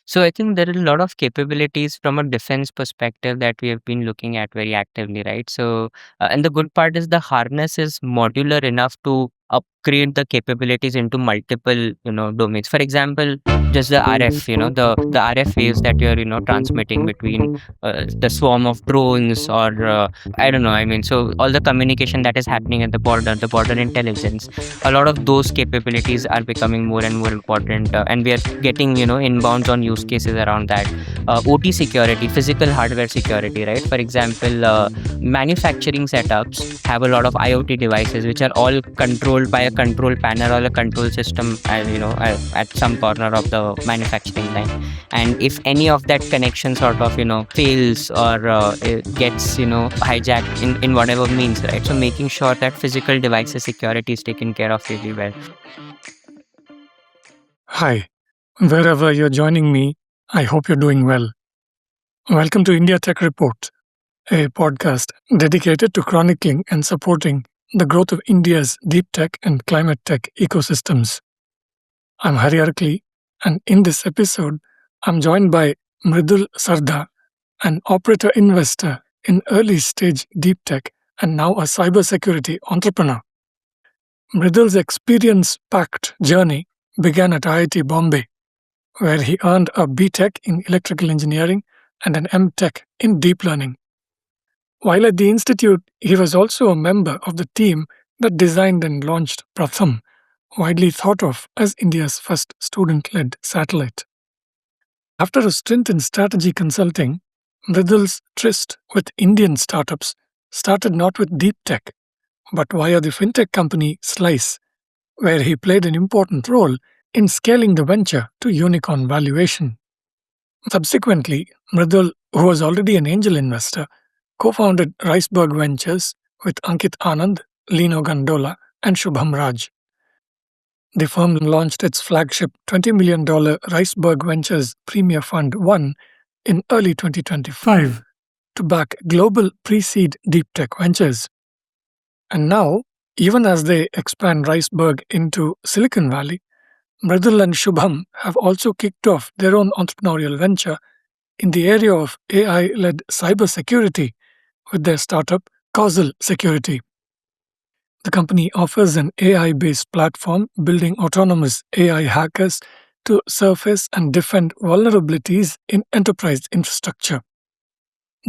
So I think there are a lot of capabilities from a defense perspective that we have been looking at very actively, right? So, and the good part is the harness is modular enough to upgrade the capabilities into multiple, domains. For example, just the RF, the RF waves that you're, transmitting between the swarm of drones or I don't know. I mean, so all the communication that is happening at the border intelligence, a lot of those capabilities are becoming more and more important, and we are getting inbounds on use cases around that. OT security, physical hardware security, right? For example, manufacturing setups have a lot of IoT devices which are all controlled by a control panel or a control system, at some corner of the manufacturing line. And if any of that connection sort of fails or it gets hijacked in whatever means, right? So making sure that physical devices security is taken care of really well. Hi, wherever you're joining me, I hope you're doing well. Welcome to India Tech Report, a podcast dedicated to chronicling and supporting the growth of India's deep tech and climate tech ecosystems. I'm Hari Arakli, and in this episode, I'm joined by Mredul Sarda, an operator investor in early stage deep tech and now a cybersecurity entrepreneur. Mredul's experience packed journey began at IIT Bombay, where he earned a BTech in electrical engineering and an MTech in deep learning. While at the institute, he was also a member of the team that designed and launched Pratham, widely thought of as India's first student led satellite. After a stint in strategy consulting, Mredul's tryst with Indian startups started not with deep tech, but via the fintech company Slice, where he played an important role in scaling the venture to unicorn valuation. Subsequently, Mredul, who was already an angel investor, co-founded Riceberg Ventures with Ankit Anand, Lino Gandola, and Shubham Raj. The firm launched its flagship $20 million Riceberg Ventures Premier Fund 1 in early 2025 to back global pre-seed deep tech ventures. And now, even as they expand Riceberg into Silicon Valley, Mredul and Shubham have also kicked off their own entrepreneurial venture in the area of AI-led cybersecurity with their startup Causal Security. The company offers an AI-based platform building autonomous AI hackers to surface and defend vulnerabilities in enterprise infrastructure.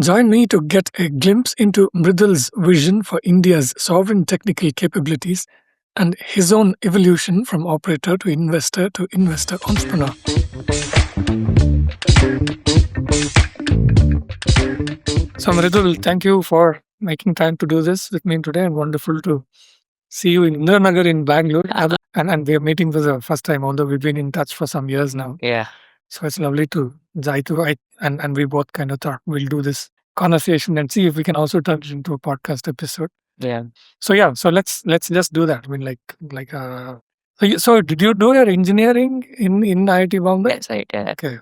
Join me to get a glimpse into Mredul's vision for India's sovereign technical capabilities and his own evolution from operator to investor entrepreneur. So, Mredul, thank you for making time to do this with me today, and wonderful to see you in Indranagar in Bangalore. And we are meeting for the first time, although we've been in touch for some years now. Yeah. So it's lovely to and we both kind of thought we'll do this conversation and see if we can also turn it into a podcast episode. Yeah. So let's just do that. I mean, so did you do your engineering in IIT Bombay? Yes, I did. Okay.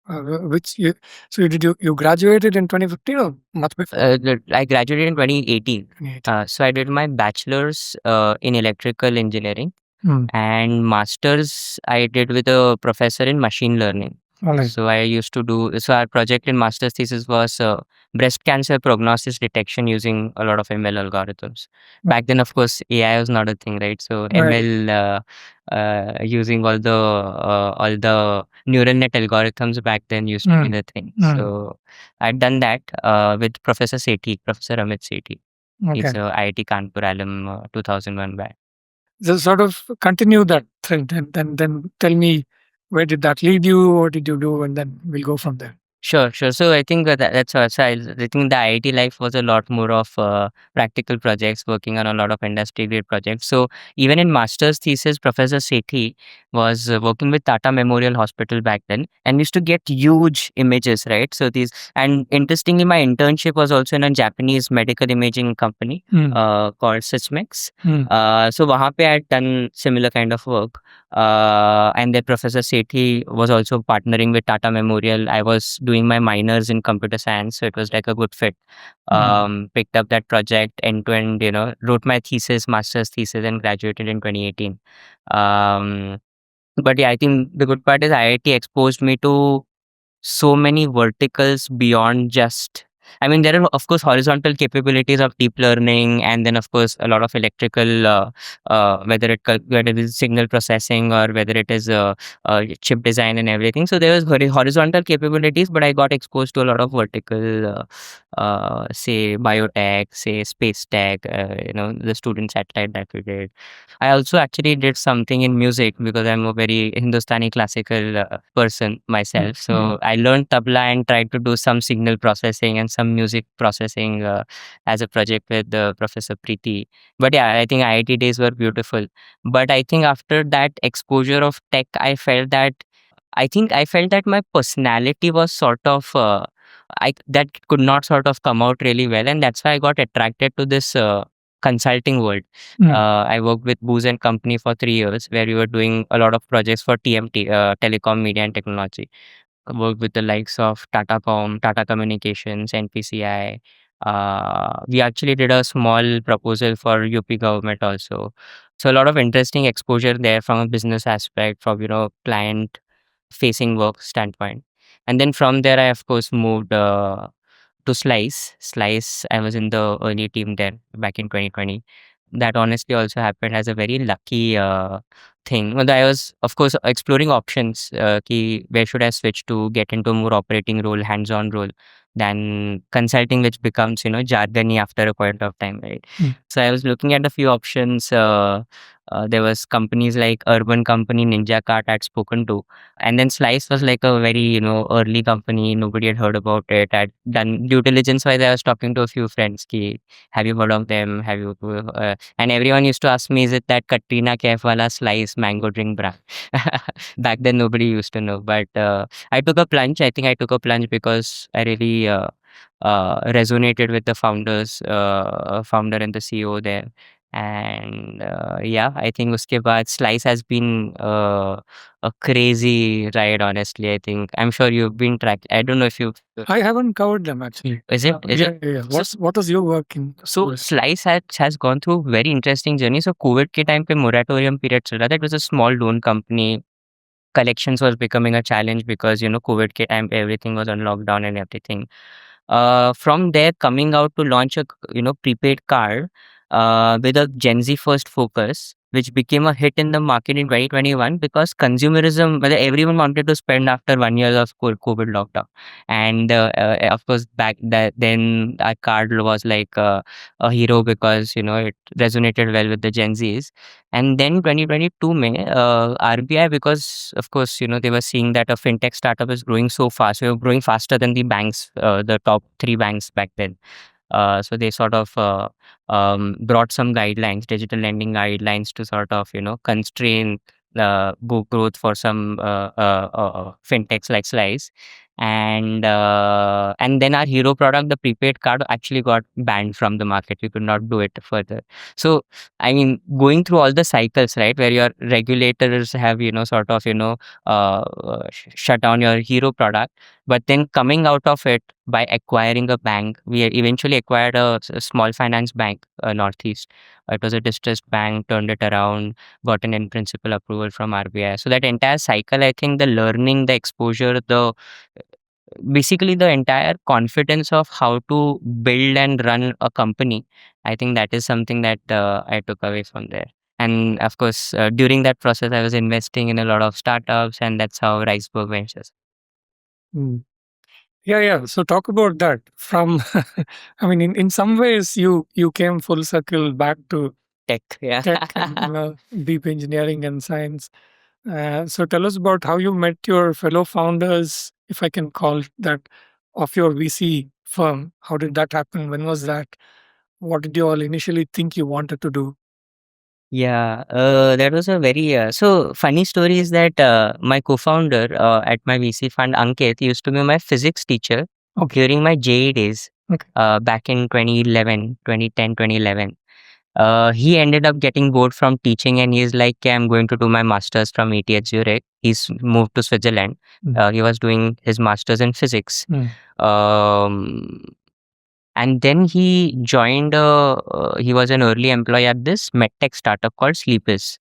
Which you you graduated in 2015 or much before? I graduated in 2018. 2018. So I did my bachelor's in electrical engineering, Hmm. and master's I did with a professor in machine learning. All right. So I used to do, so our project in master's thesis was breast cancer prognosis detection using a lot of ML algorithms. Back then, of course, AI was not a thing, right? So Right. ML, using all the neural net algorithms back then used to be the thing. So I'd done that with Professor Sethi, Professor Amit Sethi. He's Okay. a IIT Kanpur alum, 2001 batch. Just sort of continue that thread and then tell me where did that lead you, what did you do, and then we'll go from there. Sure, sure. So I think that's also, I think the IIT life was a lot more of practical projects, working on a lot of industry grade projects. So even in master's thesis, Professor Sethi was working with Tata Memorial Hospital back then, and we used to get huge images, right? So and interestingly, my internship was also in a Japanese medical imaging company called Sysmex. So wahan pe I had done similar kind of work. And then Professor Sethi was also partnering with Tata Memorial. I was doing my minors in computer science, so it was like a good fit. Picked up that project end to end, wrote my thesis, master's thesis, and graduated in 2018. But yeah, I think the good part is IIT exposed me to so many verticals beyond just, I mean, there are of course horizontal capabilities of deep learning, and then of course a lot of electrical, whether it is signal processing or whether it is chip design and everything. So there was horizontal capabilities, but I got exposed to a lot of vertical, say biotech, say space tech, the student satellite that we did. I also actually did something in music because I'm a very Hindustani classical person myself. So I learned tabla and tried to do some signal processing and some music processing as a project with Professor Preeti. But yeah, I think IIT days were beautiful. But I think after that exposure of tech, I felt that my personality was sort of I that could not sort of come out really well, and that's why I got attracted to this consulting world. I worked with Booz and Company for 3 years, where we were doing a lot of projects for TMT, Telecom, Media and Technology. I worked with the likes of Tata Communications, NPCI. We actually did a small proposal for UP government also. So a lot of interesting exposure there from a business aspect, from client facing work standpoint. And then from there, I of course moved to Slice. Slice, I was in the early team there back in 2020. That honestly also happened as a very lucky thing. Well, I was, of course, exploring options. Ki where should I switch to get into a more operating role, hands-on role, than consulting, which becomes jargony after a point of time, right? So I was looking at a few options. There was companies like Urban Company, Ninja Cart I'd spoken to, and then Slice was like a very, early company. Nobody had heard about it. I'd done due diligence wise. I was talking to a few friends. Ki, have you heard of them? Have you? And everyone used to ask me, is it that Katrina Kaif wala Slice mango drink brand? Back then, nobody used to know. But I took a plunge. I think I took a plunge because I really resonated with the founder and the CEO there. And yeah, I think uske baad Slice has been a crazy ride, honestly. I think I'm sure you've been tracked. I don't know if you I haven't covered them actually. is it is Yeah, it yeah. so What was your work in? so Slice has gone through very interesting journey. So COVID के time पे moratorium period चल रहा था. It was a small loan company. Collections was becoming a challenge because COVID के time पे everything was on lockdown and everything. From there, coming out to launch a prepaid card with a Gen Z first focus, which became a hit in the market in 2021 because consumerism, whether everyone wanted to spend after 1 year of COVID lockdown, and of course back that then our card was like a hero because it resonated well with the Gen Zs. And then 2022 May, RBI, because of course, they were seeing that a fintech startup is growing so fast. We were growing faster than the banks, the top three banks back then. So they sort of brought some guidelines, digital lending guidelines to sort of, constrain book growth for some fintechs like Slice. And then our hero product, the prepaid card, actually got banned from the market. We could not do it further. So I mean, going through all the cycles, right, where your regulators have, sort of, shut down your hero product, but then coming out of it by acquiring a bank, we eventually acquired a small finance bank, Northeast. It was a distressed bank, turned it around, got an in principle approval from RBI. So that entire cycle, I think the learning, the exposure, the basically the entire confidence of how to build and run a company, I think that is something that I took away from there. And of course, during that process, I was investing in a lot of startups, and that's how Riceberg Ventures. Mm. Yeah, yeah. So talk about that. From, I mean, in some ways, you came full circle back to Tech, yeah. tech, and, deep engineering and science. So tell us about how you met your fellow founders, if I can call that, of your VC firm. How did that happen? When was that? What did you all initially think you wanted to do? Yeah, that was a very so funny story is that my co-founder at my VC fund, Ankit, used to be my physics teacher during my JE days Okay. back in 2011, 2010, 2011. He ended up getting bored from teaching, and he's like, "Okay, I'm going to do my master's from ETH Zurich." He's moved to Switzerland. He was doing his master's in physics. Um, And then he joined he was an early employee at this medtech startup called Sleepis.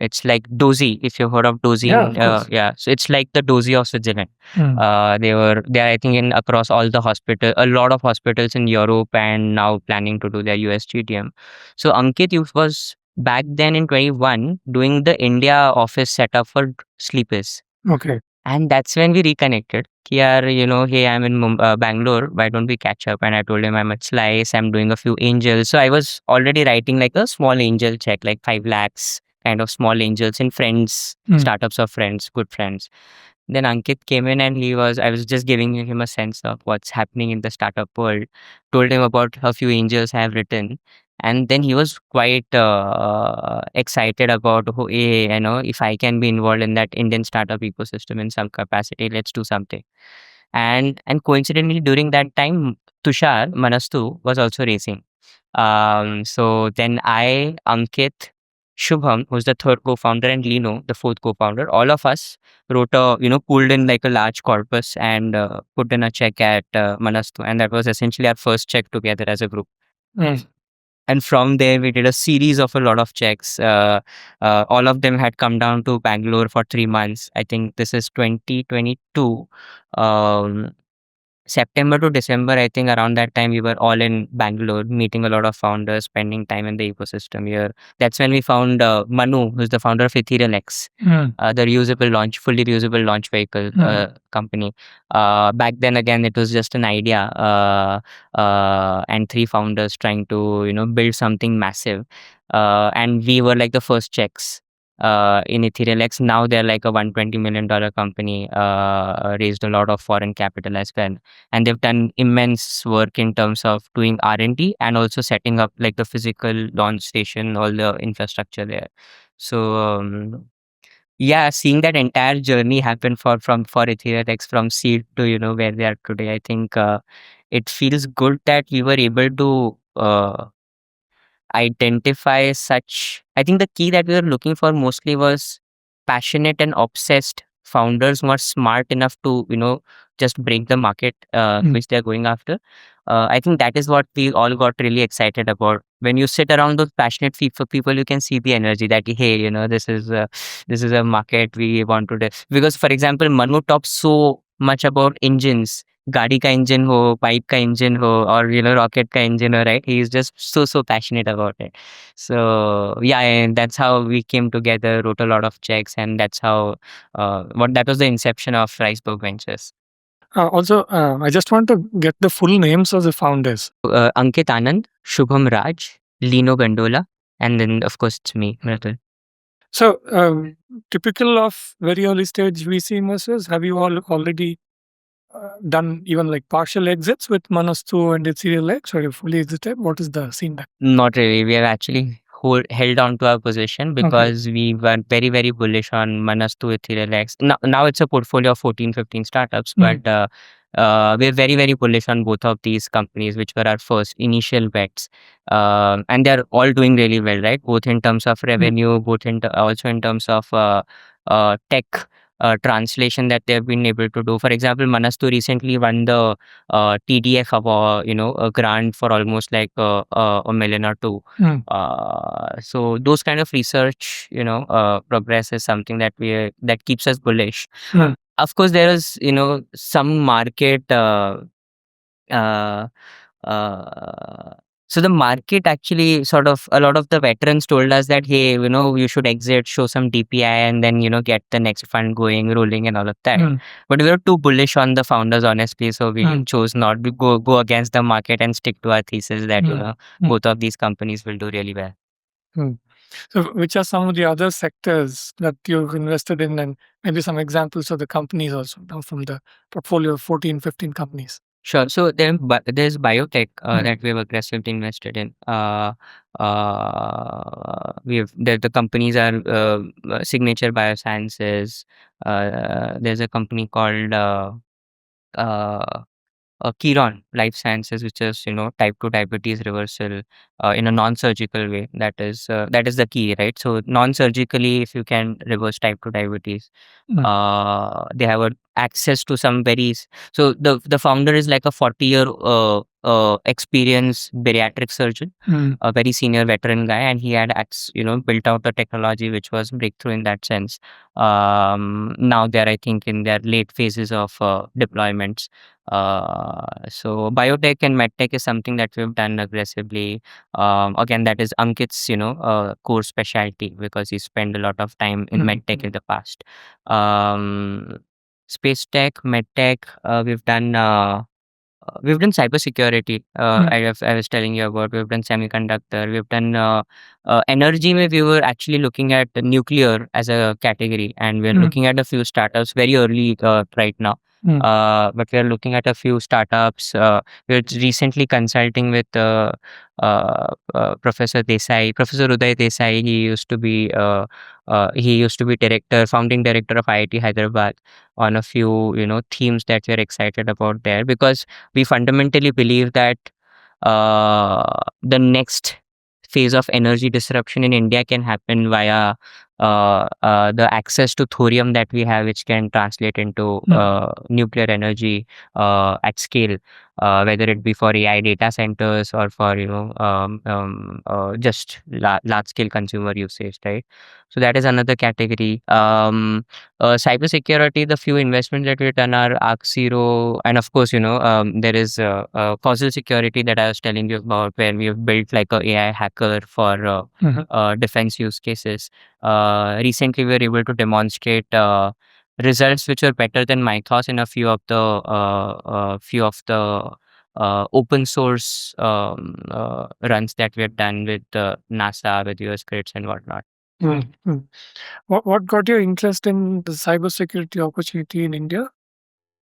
It's like Dozy, if you've heard of Dozy. Yeah, of course. Yeah, so it's like the Dozy of Switzerland. Mm. They are, I think, in across all the hospital, a lot of hospitals in Europe, and now planning to do their US GTM. So Ankit was back then in 21 doing the India office setup for Sleepis. Okay. And that's when we reconnected. Ki yaar, hey, I'm in Bangalore. Why don't we catch up? And I told him I'm at Slice. I'm doing a few angels. So I was already writing like a small angel check, like 5 lakhs, kind of small angels in friends, startups of friends, good friends. Then Ankit came in and I was just giving him a sense of what's happening in the startup world. Told him about a few angels I have written. And then he was quite excited about, oh, hey, if I can be involved in that Indian startup ecosystem in some capacity, let's do something. And coincidentally, during that time, Tushar Manastu was also racing. So then Ankit, Shubham, who's the third co-founder, and Lino, the fourth co-founder, all of us wrote pulled in like a large corpus and put in a check at Manastu. And that was essentially our first check together as a group. Mm. And from there, we did a series of a lot of checks. All of them had come down to Bangalore for 3 months. I think this is 2022. Um, September to December, I think around that time we were all in Bangalore, meeting a lot of founders, spending time in the ecosystem here. That's when we found Manu, who's the founder of Ethereal X, the fully reusable launch vehicle company. Back then, again, it was just an idea, and three founders trying to build something massive. And we were like the first checks in Ethereal X. Now they're like a $120 million company, raised a lot of foreign capital as well, and they've done immense work in terms of doing R&D and also setting up like the physical launch station, all the infrastructure there. So yeah, seeing that entire journey happen for Ethereum X from seed to where they are today, I think it feels good that we were able to identify such. I think the key that we were looking for mostly was passionate and obsessed founders who are smart enough to just break the market which they're going after. I think that is what we all got really excited about. When you sit around those passionate people, you can see the energy that, hey, this is a market we want to do. Because for example, Manu talks so much about engines, गाड़ी का engine हो, pipe का engine हो, or rocket का engine हो, right? He is just so passionate about it. So yeah, and that's how we came together, wrote a lot of checks, and that's how that was the inception of Riceberg Ventures. Also, I just want to get the full names of the founders. Ankit Anand, Shubham Raj, Lino Gandola, and then of course it's me, Mredul. So, typical of very early stage VC investors, have you all already done even like partial exits with Manastu and Ethereal X, or you fully exited? What is the scene there? Not really. We have actually held on to our position because we were very, very bullish on Manastu, Ethereal X. Now it's a portfolio of 14, 15 startups, but we're very, very bullish on both of these companies, which were our first initial bets. And they're all doing really well, right? Both in terms of revenue, both also in terms of tech translation that they've been able to do. For example, Manastu recently won the TDF award, a grant for almost like a million or two. So those kind of research, progress is something that keeps us bullish. Of course, there is, some market. Uh, so the market actually sort of, a lot of the veterans told us that, hey, you should exit, show some DPI, and then, get the next fund going, rolling and all of that. But we were too bullish on the founders, honestly. So we chose not to go against the market and stick to our thesis that, both of these companies will do really well. So which are some of the other sectors that you've invested in, and maybe some examples of the companies also now from the portfolio of 14, 15 companies? Sure. So there's biotech that we have aggressively invested in. The companies are Signature Biosciences. There's a company called Chiron Life Sciences, which is type 2 diabetes reversal in a non-surgical way. That is the key, right? So non-surgically, if you can reverse type 2 diabetes, they have a access to some so the founder is like a 40-year experienced bariatric surgeon, a very senior veteran guy, and he had built out a technology which was breakthrough in that sense. Now they're, I think, in their late phases of deployments. So biotech and medtech is something that we've done aggressively. Again, that is Ankit's core specialty, because he spent a lot of time in medtech in the past. Space tech, medtech, we've done cybersecurity. I was telling you about. We've done semiconductor. We've done energy. Where we were actually looking at the nuclear as a category, and we're looking at a few startups very early right now. But we're looking at a few startups. We're recently consulting with Professor Desai, Professor Uday Desai. He used to be founding director of IIT Hyderabad, on a few themes that we're excited about there, because we fundamentally believe that the next phase of energy disruption in India can happen via the access to thorium that we have, which can translate into nuclear energy at scale, whether it be for AI data centers or for just large scale consumer usage, right? So that is another category. Cybersecurity, the few investments that we've done are Arc Zero, and of course, there is Causal Security that I was telling you about, where we have built like a AI hacker for defense use cases. Recently, we were able to demonstrate results which are better than Mythos in a few of the open source runs that we have done with NASA, with US grids and whatnot. What got your interest in the cybersecurity opportunity in India?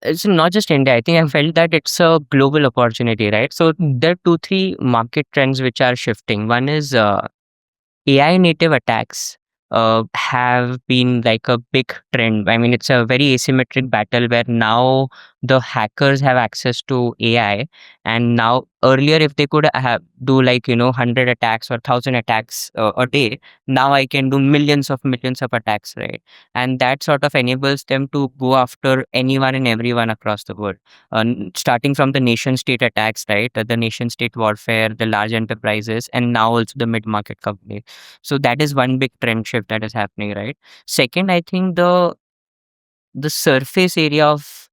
It's not just India. I think I felt that it's a global opportunity, right? So there are two, three market trends which are shifting. One is AI native attacks have been like a big trend. I mean, it's a very asymmetric battle where now the hackers have access to AI, and now earlier if they could have do 100 attacks or 1,000 attacks a day, now I can do millions of attacks, right? And that sort of enables them to go after anyone and everyone across the world, starting from the nation state attacks, right? The nation state warfare, the large enterprises, and now also the mid market companies. So that is one big trend shift that is happening, right? Second, I think the surface area of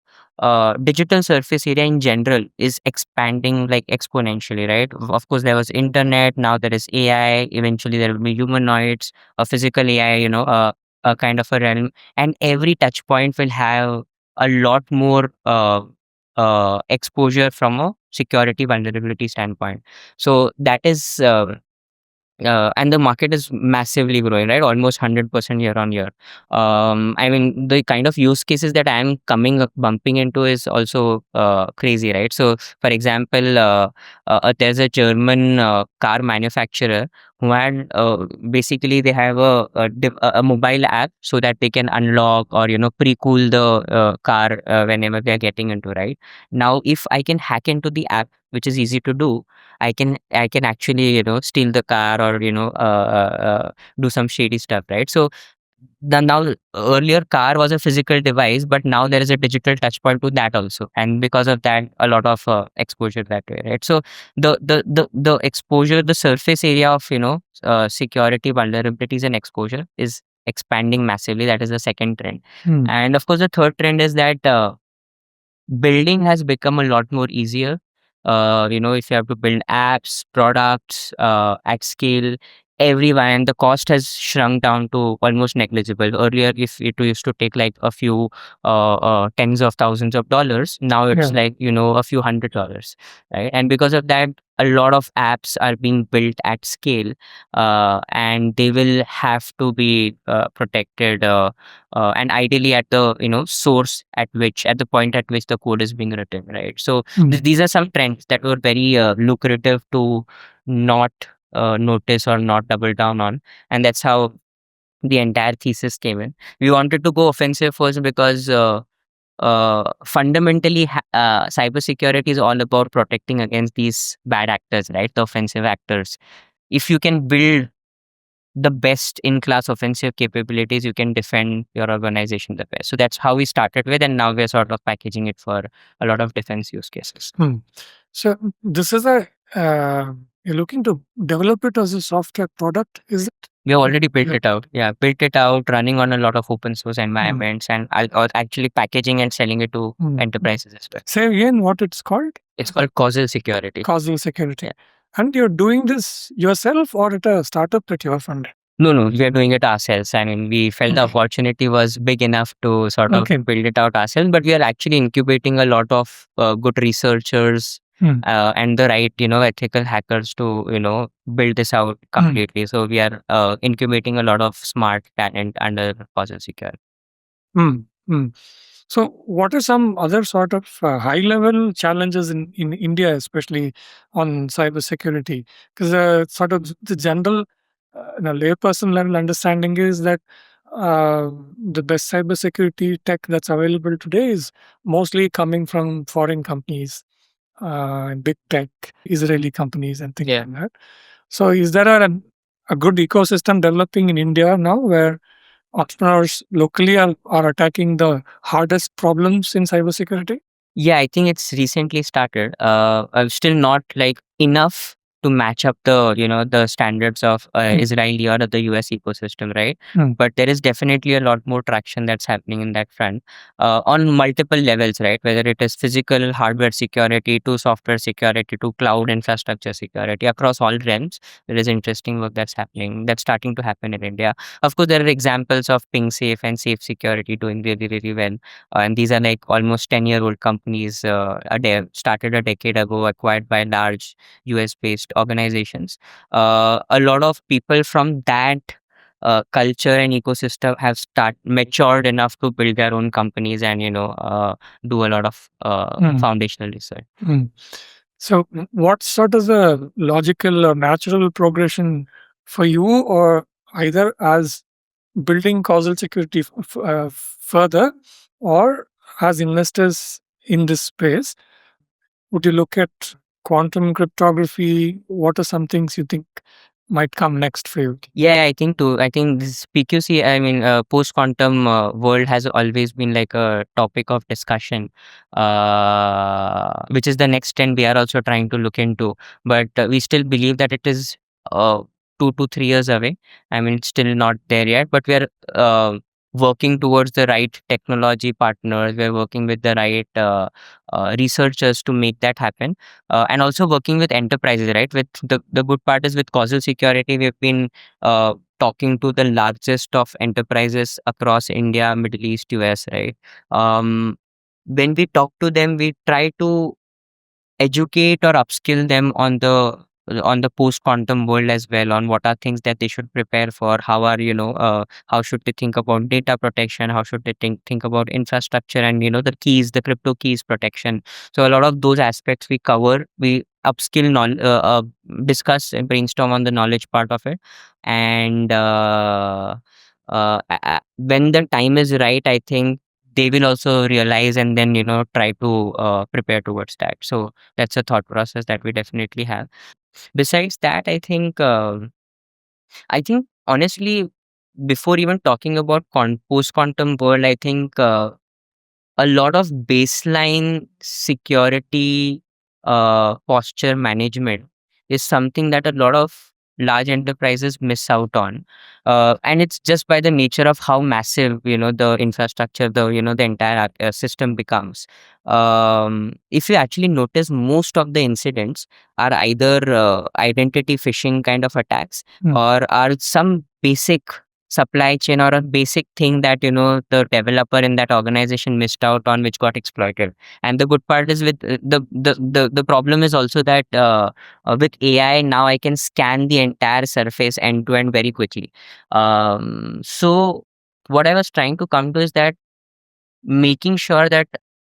digital surface area in general is expanding like exponentially, right? Of course, there was internet, now there is AI, eventually there will be humanoids, a physical AI, a kind of a realm, and every touch point will have a lot more exposure from a security vulnerability standpoint. So that is and the market is massively growing, right? Almost 100% year on year. I mean, the kind of use cases that I'm bumping into is also crazy, right? So, for example, there's a German car manufacturer who had basically they have a mobile app so that they can unlock or pre-cool the car whenever they're getting into, right? Now, if I can hack into the app, which is easy to do, I can actually steal the car or do some shady stuff, right? So the now earlier car was a physical device, but now there is a digital touch point to that also, and because of that, a lot of exposure that way, right? So the exposure, the surface area of security vulnerabilities and exposure is expanding massively. That is the second trend. And of course, the third trend is that building has become a lot more easier. If you have to build apps, products at scale, everyone, the cost has shrunk down to almost negligible. Earlier, if it used to take like a few tens of thousands of dollars, now it's like a few $100s, right? And because of that, a lot of apps are being built at scale, and they will have to be protected. And ideally at the source at the point at which the code is being written, right? So these are some trends that were very lucrative to not notice or not double down on, and that's how the entire thesis came in. We wanted to go offensive first because fundamentally cybersecurity is all about protecting against these bad actors, right? The offensive actors. If you can build the best in class offensive capabilities, you can defend your organization the best. So that's how we started with, and now we're sort of packaging it for a lot of defense use cases. So this is a you're looking to develop it as a software product, is it? We have already built it out. Yeah, built it out, running on a lot of open source environments, and or actually packaging and selling it to enterprises as well. Say again what it's called? It's called Causal Security. Causal Security. And you're doing this yourself or at a startup that you're funded? No, we are doing it ourselves. I mean, we felt the opportunity was big enough to sort of build it out ourselves, but we are actually incubating a lot of good researchers and the right, ethical hackers to, build this out completely. So we are incubating a lot of smart talent under Causal Security. So, what are some other sort of high-level challenges in India, especially on cybersecurity? Because sort of the general, layperson level understanding is that the best cybersecurity tech that's available today is mostly coming from foreign companies, big tech, Israeli companies, and things like that. So, is there a good ecosystem developing in India now where entrepreneurs locally are attacking the hardest problems in cybersecurity? Yeah, I think it's recently started. Still not like enough to match up the standards of Israeli or the US ecosystem, right? But there is definitely a lot more traction that's happening in that front on multiple levels, right? Whether it is physical hardware security to software security to cloud infrastructure security across all realms. There is interesting work that's starting to happen in India. Of course, there are examples of Ping Safe and Safe Security doing really, really well. And these are like almost 10-year-old companies started a decade ago, acquired by large US-based organizations. A lot of people from that culture and ecosystem have matured enough to build their own companies and do a lot of foundational research. So, what sort of the logical or natural progression for you, or either as building causal security further, or as investors in this space, would you look at quantum cryptography? What are some things you think might come next for you? Yeah, I think too. I think this PQC, I mean, post quantum world has always been like a topic of discussion, which is the next trend we are also trying to look into. But we still believe that it is 2 to 3 years away. I mean, it's still not there yet, but we are working towards the right technology partners. We're working with the right researchers to make that happen, and also working with enterprises. Right, with the good part is with Causal Security, we've been talking to the largest of enterprises across India, Middle East, US. Right, when we talk to them, we try to educate or upskill them on the post quantum world as well, on what are things that they should prepare for, how should they think about data protection, how should they think about infrastructure, and the crypto keys protection. So a lot of those aspects we cover, we upskill discuss and brainstorm on the knowledge part of it. And when the time is right, I think they will also realize and then try to prepare towards that. So that's a thought process that we definitely have. Besides that, I think honestly, before even talking about post quantum world, I think a lot of baseline security posture management is something that a lot of large enterprises miss out on, and it's just by the nature of how massive the infrastructure, the entire system becomes. If you actually notice, most of the incidents are either identity phishing kind of attacks, or are some basic supply chain or a basic thing that the developer in that organization missed out on, which got exploited. And the good part is with the problem is also that with AI now I can scan the entire surface end to end very quickly. So what I was trying to come to is that making sure that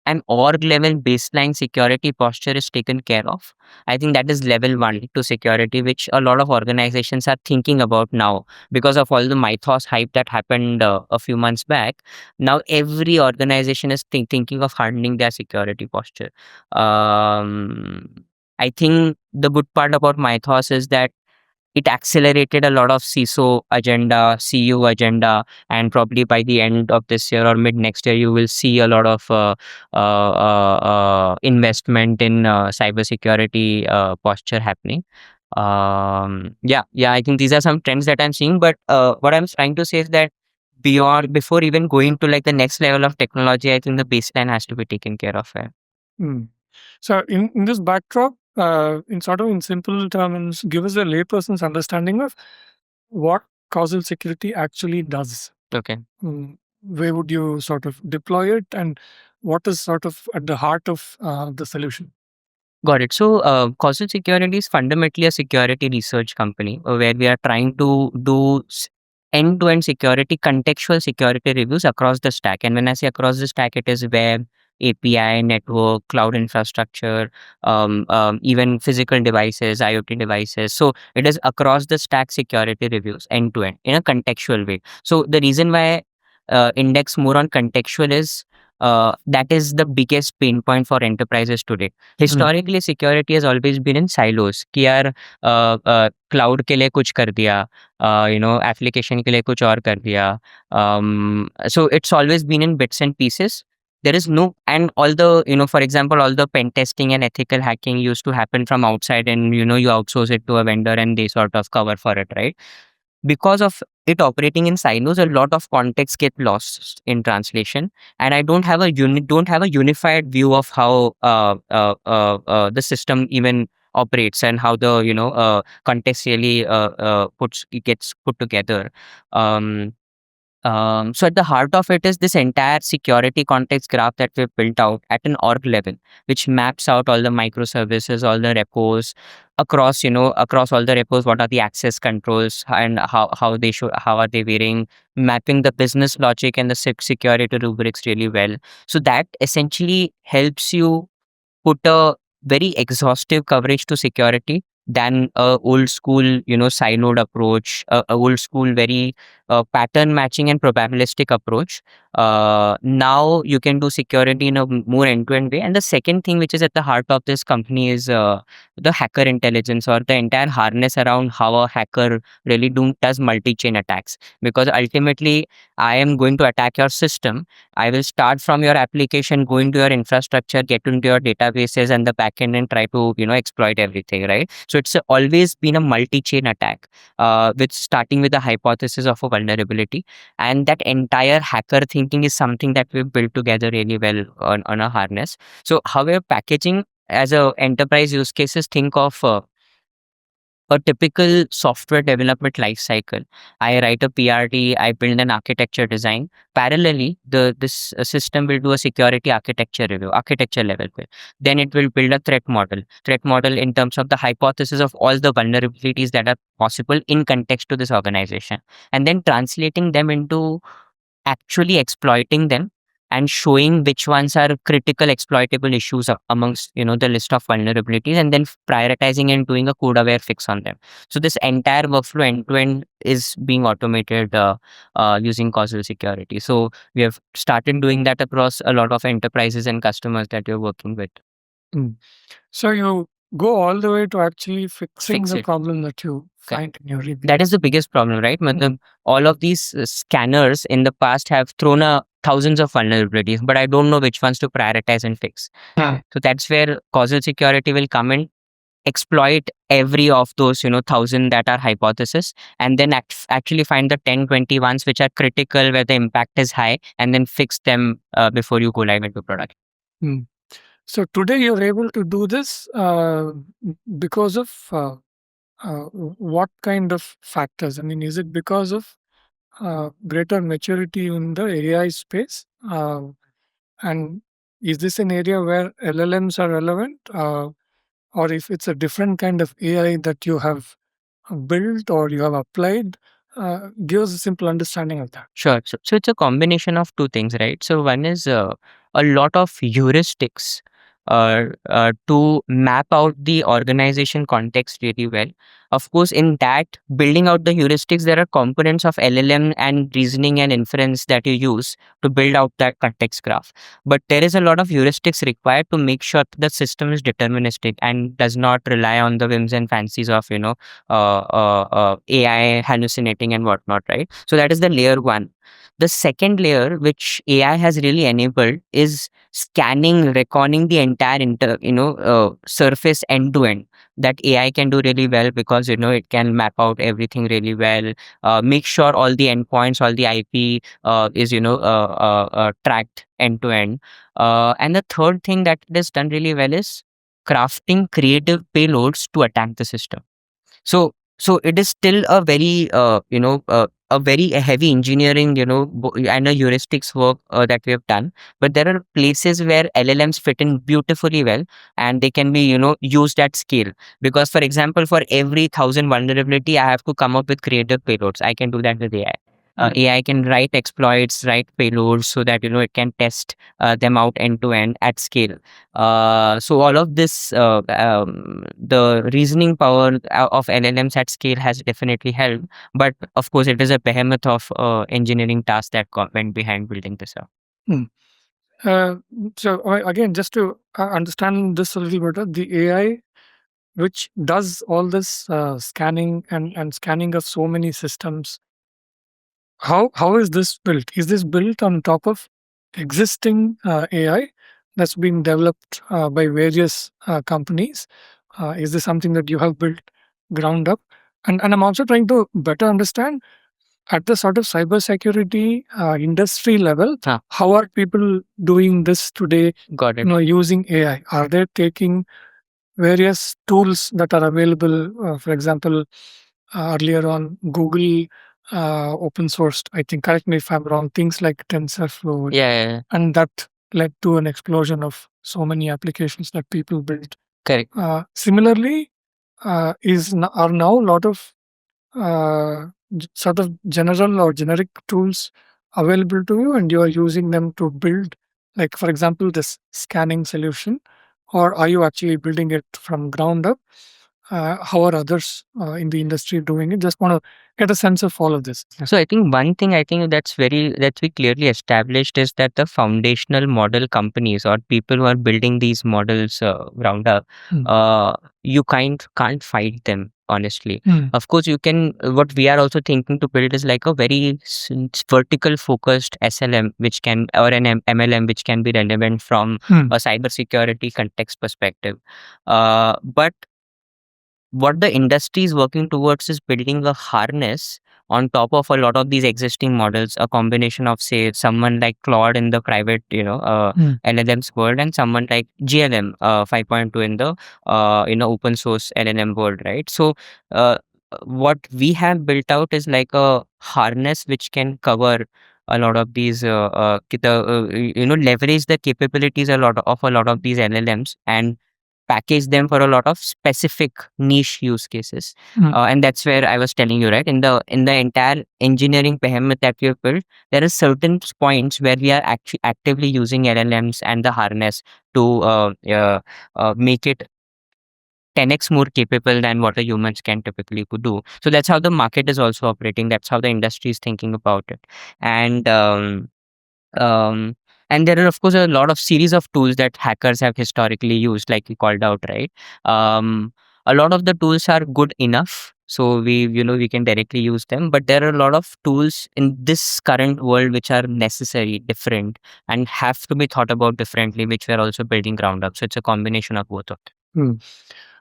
an org level baseline security posture is taken care of. I think that is level one to security, which a lot of organizations are thinking about now because of all the mythos hype that happened a few months back. Now every organization is thinking of hardening their security posture. I think the good part about mythos is that it accelerated a lot of CISO agenda, CU agenda, and probably by the end of this year or mid next year, you will see a lot of investment in cybersecurity posture happening. Yeah, I think these are some trends that I'm seeing. But what I'm trying to say is that before even going to like the next level of technology, I think the baseline has to be taken care of. Mm. So, in this backdrop, in simple terms, give us a layperson's understanding of what causal security actually does. Okay. Where would you sort of deploy it, and what is sort of at the heart of the solution? Got it. So, Causal Security is fundamentally a security research company where we are trying to do end-to-end security, contextual security reviews across the stack. And when I say across the stack, it is web, API, network, cloud infrastructure, even physical devices, IoT devices. So, it is across the stack security reviews end-to-end in a contextual way. So, the reason why index more on contextual is that is the biggest pain point for enterprises today. Historically security has always been in silos कि यार cloud के लिए कुछ कर दिया, application के लिए कुछ और कर दिया. So it's always been in bits and pieces. There is no, and all the, for example, all the pen testing and ethical hacking used to happen from outside, and you outsource it to a vendor and they sort of cover for it, right? Because of it operating in silos, a lot of context get lost in translation, and I don't have a unified view of how the system even operates and how the context really puts gets put together. um, so at the heart of it is this entire security context graph that we've built out at an org level, which maps out all the microservices, all the repos across all the repos, what are the access controls and how are they varying, mapping the business logic and the security rubrics really well. So that essentially helps you put a very exhaustive coverage to security than a old school, siloed approach, a old school, very pattern matching and probabilistic approach. Now you can do security in a more end-to-end way. And the second thing which is at the heart of this company is the hacker intelligence, or the entire harness around how a hacker really does multi-chain attacks. Because ultimately, I am going to attack your system. I will start from your application, go into your infrastructure, get into your databases and the backend, and try to exploit everything, right? So it's always been a multi-chain attack, with starting with the hypothesis of a vulnerability, and that entire hacker thinking is something that we've built together really well on a harness. So how we're packaging as a enterprise use cases, think of a typical software development life cycle. I write a PRT, I build an architecture design. Parallelly, this system will do a security architecture review, architecture level. Then it will build a threat model in terms of the hypothesis of all the vulnerabilities that are possible in context to this organization, and then translating them into actually exploiting them and showing which ones are critical exploitable issues amongst the list of vulnerabilities, and then prioritizing and doing a code aware fix on them. So this entire workflow end to end is being automated using causal security. So we have started doing that across a lot of enterprises and customers that we're working with. Mm. So you go all the way to actually fixing Fix the it. problem that you find in your review. That is the biggest problem, right? All of these scanners in the past have thrown thousands of vulnerabilities, but I don't know which ones to prioritize and fix. So that's where causal security will come in, exploit every of those, 1,000 that are hypothesis, and then actually find the 10, 20 ones which are critical, where the impact is high, and then fix them before you go live into production. Mm. So today you're able to do this because of what kind of factors? I mean, is it because of greater maturity in the AI space? And is this an area where LLMs are relevant? Or if it's a different kind of AI that you have built or you have applied? Give us a simple understanding of that. Sure. So it's a combination of two things, right? So one is a lot of heuristics to map out the organization context really well. Of course, in that building out the heuristics, there are components of LLM and reasoning and inference that you use to build out that context graph. But there is a lot of heuristics required to make sure the system is deterministic and does not rely on the whims and fancies of AI hallucinating and whatnot, right? So that is the layer one. The second layer, which AI has really enabled, is scanning, reckoning the entire surface end to end. That AI can do really well because it can map out everything really well, make sure all the endpoints, all the IP is tracked end to end. And the third thing that it has done really well is crafting creative payloads to attack the system. So it is still a very a very heavy engineering and a heuristics work that we have done, but there are places where LLMs fit in beautifully well, and they can be used at scale. Because for example, for every 1,000 vulnerability, I have to come up with creative payloads. I can do that with AI. AI can write exploits, write payloads, so that it can test them out end to end at scale. So all of this, the reasoning power of LLMs at scale has definitely helped. But of course, it is a behemoth of engineering tasks that went behind building this up. Hmm. Uh, Again, just to understand this a little better, the AI which does all this scanning and scanning of so many systems, how is this built? Is this built on top of existing AI that's been developed by various companies? Is this something that you have built ground up? And I'm also trying to better understand at the sort of cybersecurity industry level, Huh. how are people doing this today? Got it. Using AI, are they taking various tools that are available? For example, earlier on, Google open sourced, I think, correct me if I'm wrong, things like TensorFlow, Yeah, yeah, yeah. and that led to an explosion of so many applications that people built. Correct. Similarly, are now a lot of sort of general or generic tools available to you, and you are using them to build, like for example, this scanning solution, or are you actually building it from ground up? How are others in the industry doing it? Just want to get a sense of all of this. So I think one thing I think that's we clearly established is that the foundational model companies or people who are building these models ground up, Hmm. you can't fight them honestly. Hmm. Of course, you can. What we are also thinking to build is like a very vertical focused SLM, which can or an MLM, which can be relevant from Hmm. a cybersecurity context perspective. But what the industry is working towards is building a harness on top of a lot of these existing models, a combination of say someone like Claude in the private Hmm. LLMs world, and someone like GLM 5.2 in the open source LLM world, right? So uh, what we have built out is like a harness which can cover a lot of these leverage the capabilities a lot of these LLMs and package them for a lot of specific niche use cases. Hmm. And that's where I was telling you, right? In the entire engineering behemoth that we have built, there are certain points where we are actually actively using LLMs and the harness to make it 10x more capable than what a humans can typically could do. So that's how the market is also operating. That's how the industry is thinking about it. And um, and there are of course a lot of series of tools that hackers have historically used, like you called out, right? A lot of the tools are good enough, so we can directly use them. But there are a lot of tools in this current world which are necessary, different, and have to be thought about differently, which we are also building ground up. So it's a combination of both of them.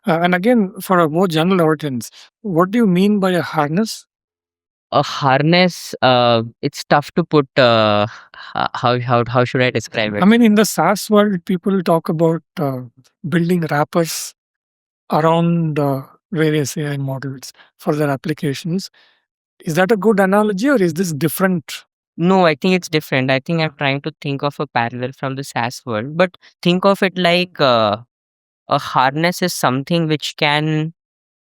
Hmm. And again, for a more general audience, what do you mean by a harness? A harness, it's tough to put. How should I describe I it? mean, in the SaaS world, people talk about building wrappers around various AI models for their applications. Is that a good analogy, or is this different? No, I think it's different. I think I'm trying to think of a parallel from the SaaS world, but think of it like a harness is something which can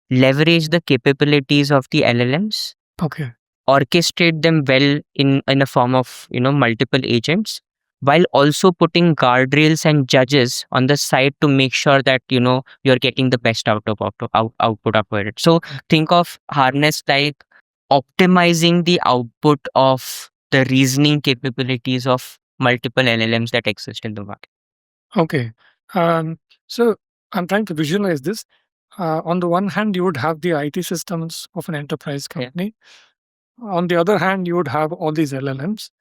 leverage the capabilities of the LLMs, Okay. orchestrate them well in a form of multiple agents, while also putting guardrails and judges on the side to make sure that you're getting the best output of it. So think of harness like optimizing the output of the reasoning capabilities of multiple LLMs that exist in the market. Okay. So I'm trying to visualize this. On the one hand, you would have the IT systems of an enterprise Yeah. company. On the other hand, you would have all these LLMs,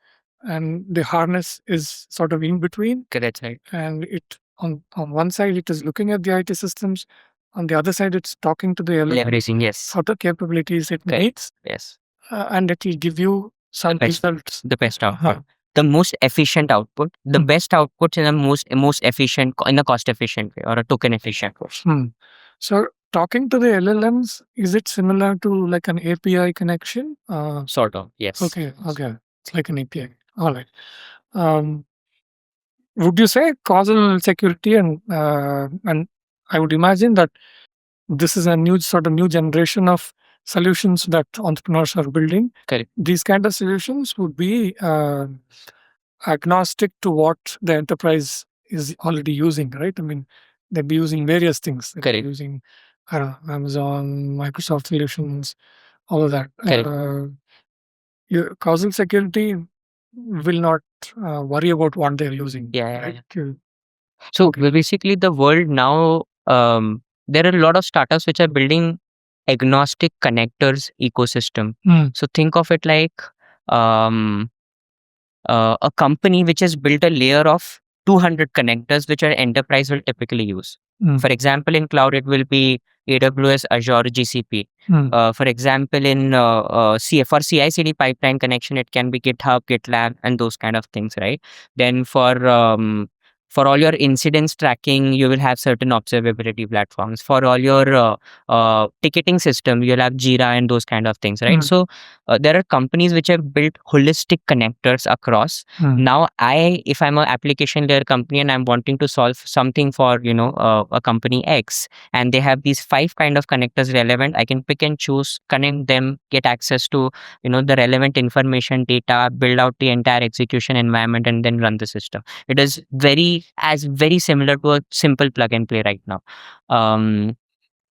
and the harness is sort of in between. Correct, right. And it on one side, it is looking at the IT systems. On the other side, it's talking to the LLM Leveraging, yes. for the capabilities it Correct. needs, Yes. and it will give you some Best, results. the best output, the most efficient output, the best outputs in the most efficient, in a cost efficient way or a token efficient way. So talking to the LLMs, is it similar to like an API connection? Sort of, yes. Okay, it's like an API. All right. Would you say causal security and I would imagine that this is a new generation of solutions that entrepreneurs are building. Correct. These kind of solutions would be agnostic to what the enterprise is already using, right? I mean, they'd be using various things. They'd be Correct. using Amazon, Microsoft solutions, all of that. Correct. Your causal security will not worry about what they're using. Yeah, Right? So basically, the world now, there are a lot of startups which are building agnostic connectors ecosystem. So think of it like um, a company which has built a layer of 200 connectors which our enterprise will typically use. For example, in cloud, it will be AWS, Azure, GCP. For example, in for CI/CD pipeline connection, it can be GitHub, GitLab, and those kind of things, right? Then for all your incidents tracking, you will have certain observability platforms. For all your ticketing system, you'll have Jira and those kind of things, right? So there are companies which have built holistic connectors across. Now, if I'm an application layer company and I'm wanting to solve something for a company X, and they have these 5 kind of connectors relevant, I can pick and choose, connect them, get access to the relevant information, data, build out the entire execution environment, and then run the system. It is very similar to a simple plug and play right now.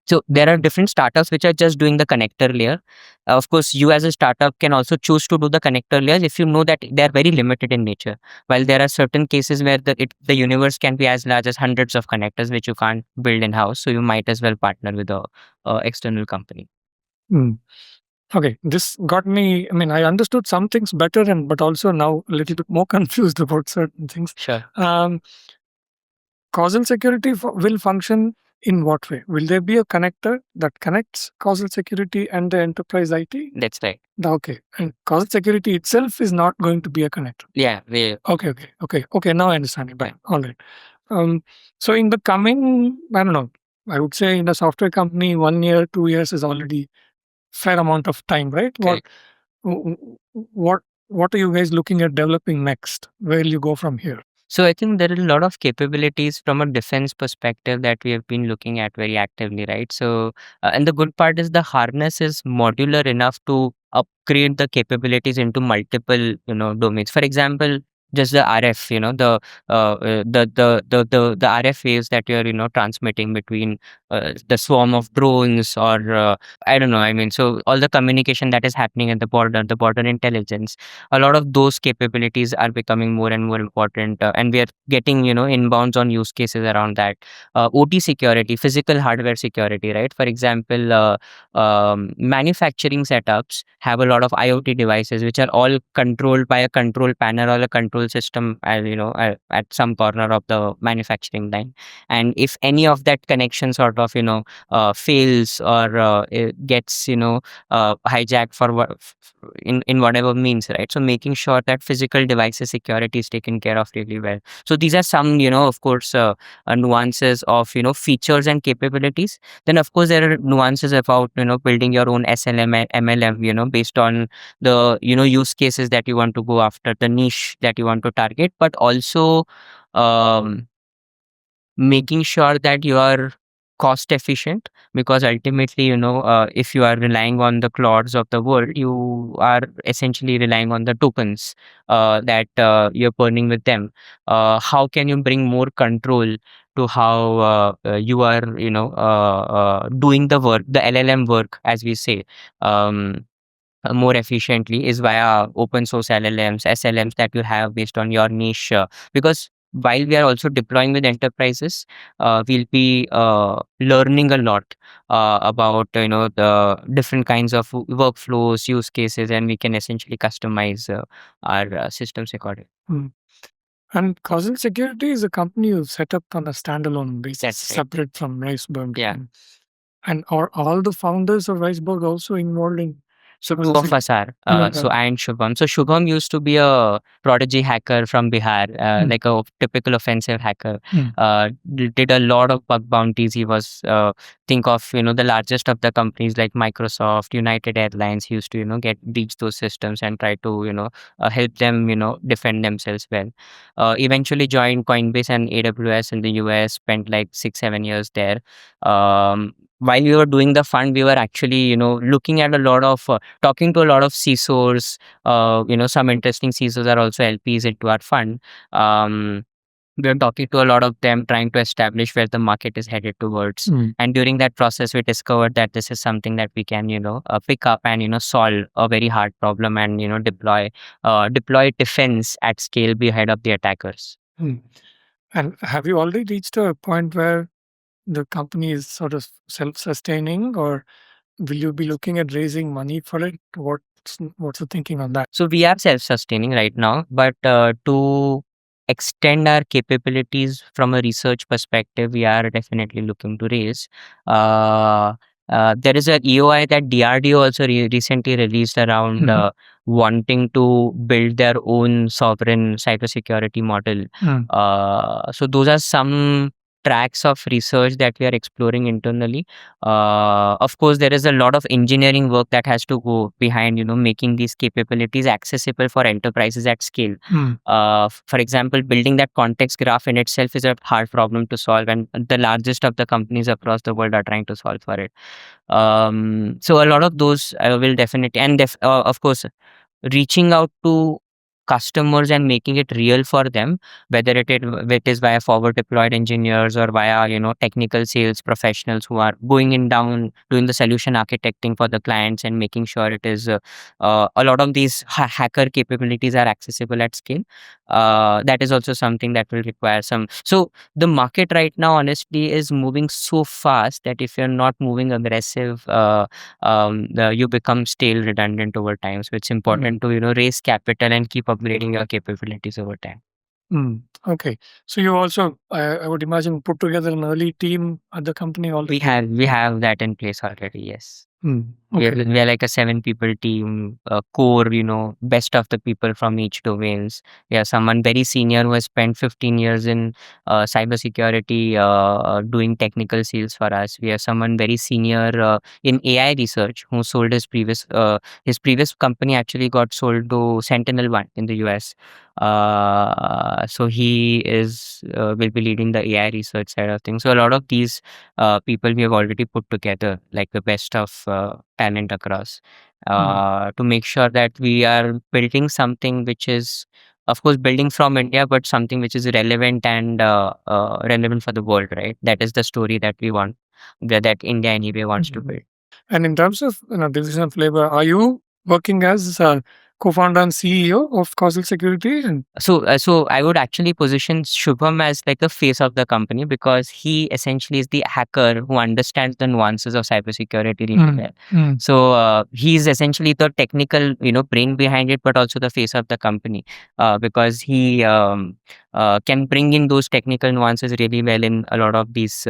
So there are different startups which are just doing the connector layer. Of course, you as a startup can also choose to do the connector layers if you know that they are very limited in nature. While there are certain cases where the universe can be as large as hundreds of connectors which you can't build in house, so you might as well partner with a external company. Okay, this got me. I mean, I understood some things better, but also now a little bit more confused about certain things. Sure. Causal security will function in what way? Will there be a connector that connects causal security and the enterprise IT? That's right. Okay. And causal security itself is not going to be a connector. Yeah. Okay. Now I understand it. Right. All right. So in the coming, I don't know, I would say in a software company, 1 year, 2 years is already fair amount of time, right? Okay. What are you guys looking at developing next? Where will you go from here? So I think there are a lot of capabilities from a defense perspective that we have been looking at very actively, right? So, and the good part is the harness is modular enough to upgrade the capabilities into multiple, domains. For example, just the RF, the RF waves that you're, transmitting between the swarm of drones or I don't know. I mean, so all the communication that is happening at the border intelligence, a lot of those capabilities are becoming more and more important, and we are getting inbounds on use cases around that. OT security, physical hardware security, right? For example, manufacturing setups have a lot of IoT devices which are all controlled by a control panel or a control system at some corner of the manufacturing line. And if any of that connection sort of fails or it gets hijacked for in whatever means, right? So making sure that physical devices security is taken care of really well. So these are some of course nuances of features and capabilities. Then of course there are nuances about building your own SLM and MLM based on the use cases that you want to go after, the niche that you want to target, but also making sure that you are cost efficient, because ultimately, if you are relying on the clouds of the world, you are essentially relying on the tokens that you're burning with them. How can you bring more control to how you are, doing the work, the LLM work, as we say, um, more efficiently, is via open source LLMs, SLMs that you have based on your niche. Because while we are also deploying with enterprises, we'll be learning a lot about the different kinds of workflows, use cases, and we can essentially customize our systems accordingly. And Causal Security is a company you set up on a standalone basis, That's right. separate from Riceberg. Yeah. And are all the founders of Riceberg also involved in? So two of us are. So I and Shubham. So Shubham used to be a prodigy hacker from Bihar, like a typical offensive hacker. Did a lot of bug bounties. He was think of the largest of the companies like Microsoft, United Airlines. He used to get breach those systems and try to help them defend themselves well. Eventually joined Coinbase and AWS in the US. Spent like 6-7 years there. While we were doing the fund, we were actually looking at a lot of talking to a lot of CISOs. Some interesting CISOs are also LPs into our fund. We're talking to a lot of them, trying to establish where the market is headed towards. And during that process, we discovered that this is something that we can, pick up and, solve a very hard problem and, deploy defense at scale behind of the attackers. And have you already reached a point where the company is sort of self-sustaining, or will you be looking at raising money for it? What's the thinking on that? So we are self-sustaining right now, but to extend our capabilities from a research perspective, we are definitely looking to raise. There is a EOI that DRDO also recently released around wanting to build their own sovereign cybersecurity model. So those are some tracks of research that we are exploring internally. Of course, there is a lot of engineering work that has to go behind, making these capabilities accessible for enterprises at scale. For example, building that context graph in itself is a hard problem to solve, and the largest of the companies across the world are trying to solve for it. So a lot of those will definitely, and of course, reaching out to customers and making it real for them, whether it is via forward deployed engineers or via technical sales professionals who are going in down doing the solution architecting for the clients and making sure it is a lot of these hacker capabilities are accessible at scale. That is also something that will require some. So the market right now honestly is moving so fast that if you're not moving aggressive, you become stale, redundant over time. So it's important to raise capital and keep upgrading your capabilities over time. Okay, so you also, I would imagine, put together an early team at the company already. We have that in place already. Yes. Okay. We are like a 7 people team, core, best of the people from each domains. We have someone very senior who has spent 15 years in cybersecurity, doing technical sales for us. We have someone very senior in AI research who sold his previous company actually got sold to Sentinel One in the US. So he will be leading the AI research side of things. So a lot of these people we have already put together, like the best of talent across, to make sure that we are building something which is, of course, building from India, but something which is relevant and relevant for the world, right? That is the story that we want, that India anyway wants to build. And in terms of division of labor, are you working as a co-founder and CEO of Causal Security? And So I would actually position Shubham as like the face of the company, because he essentially is the hacker who understands the nuances of cybersecurity really well. So he's essentially the technical brain behind it, but also the face of the company, because he can bring in those technical nuances really well in a lot of these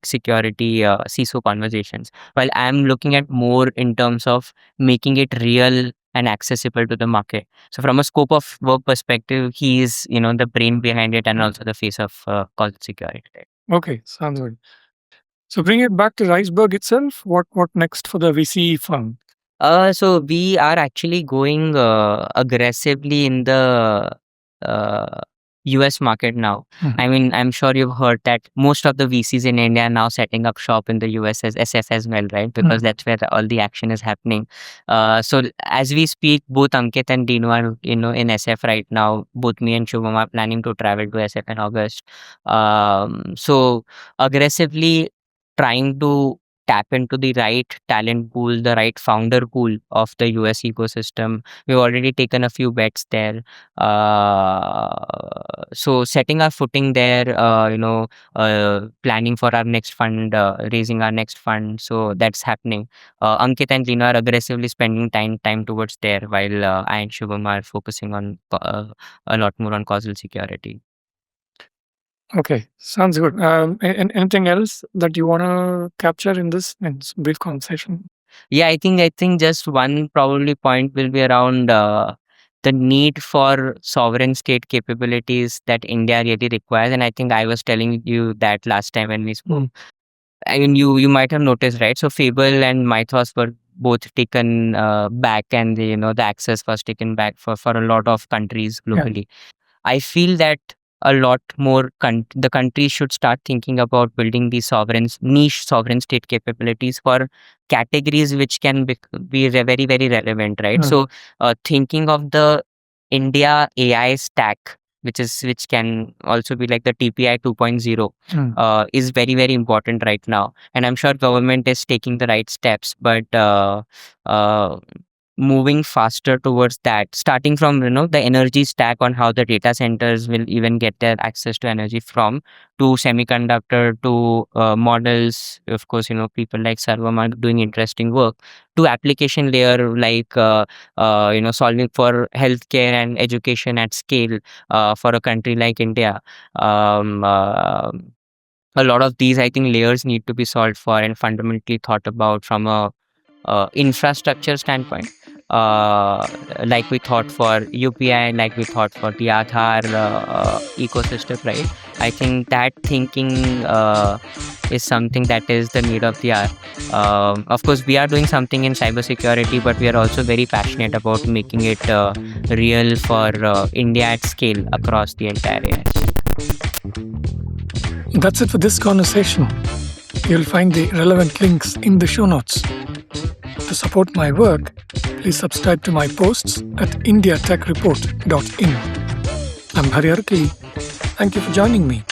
security CISO conversations. While I'm looking at more in terms of making it real and accessible to the market. So from a scope of work perspective, he is, the brain behind it and also the face of Causal Security. Okay, sounds good. So bring it back to Riceberg itself. What next for the VC fund? So we are actually going aggressively in the US market now. I mean, I'm sure you've heard that most of the VCs in India are now setting up shop in the US as SF as well, right? Because that's where all the action is happening. So as we speak, both Ankit and Dino are, in SF right now. Both me and Shubham are planning to travel to SF in August. So aggressively trying to tap into the right talent pool, the right founder pool of the US ecosystem. We've already taken a few bets there. So setting our footing there, planning for our next fund, raising our next fund. So that's happening. Ankit and Lina are aggressively spending time towards there, while I and Shubham are focusing on a lot more on causal security. Okay, sounds good. Anything else that you want to capture in this brief conversation? Yeah, I think just one probably point will be around the need for sovereign state capabilities that India really requires, and I think I was telling you that last time when we spoke. I mean, you might have noticed, right? So Fable and Mythos were both taken back, and the access was taken back for a lot of countries globally. I feel that a lot more the countries should start thinking about building these niche sovereign state capabilities for categories which can be very, very relevant, right? So thinking of the India AI stack, which can also be like the TPI 2.0, is very, very important right now. And I'm sure government is taking the right steps, but uh, moving faster towards that, starting from the energy stack on how the data centers will even get their access to energy from, to semiconductor, to models. Of course, people like Sarvam are doing interesting work, to application layer, like solving for healthcare and education at scale for a country like India. um, uh, a lot of these, I think, layers need to be solved for and fundamentally thought about from a infrastructure standpoint, like we thought for UPI, like we thought for the Aadhaar ecosystem, right? I think that thinking is something that is the need of the hour. Of course, we are doing something in cybersecurity, but we are also very passionate about making it real for India at scale across the entire AI stack. That's it for this conversation. You'll find the relevant links in the show notes. To support my work, please subscribe to my posts at indiatechreport.in. I'm Hari. Thank you for joining me.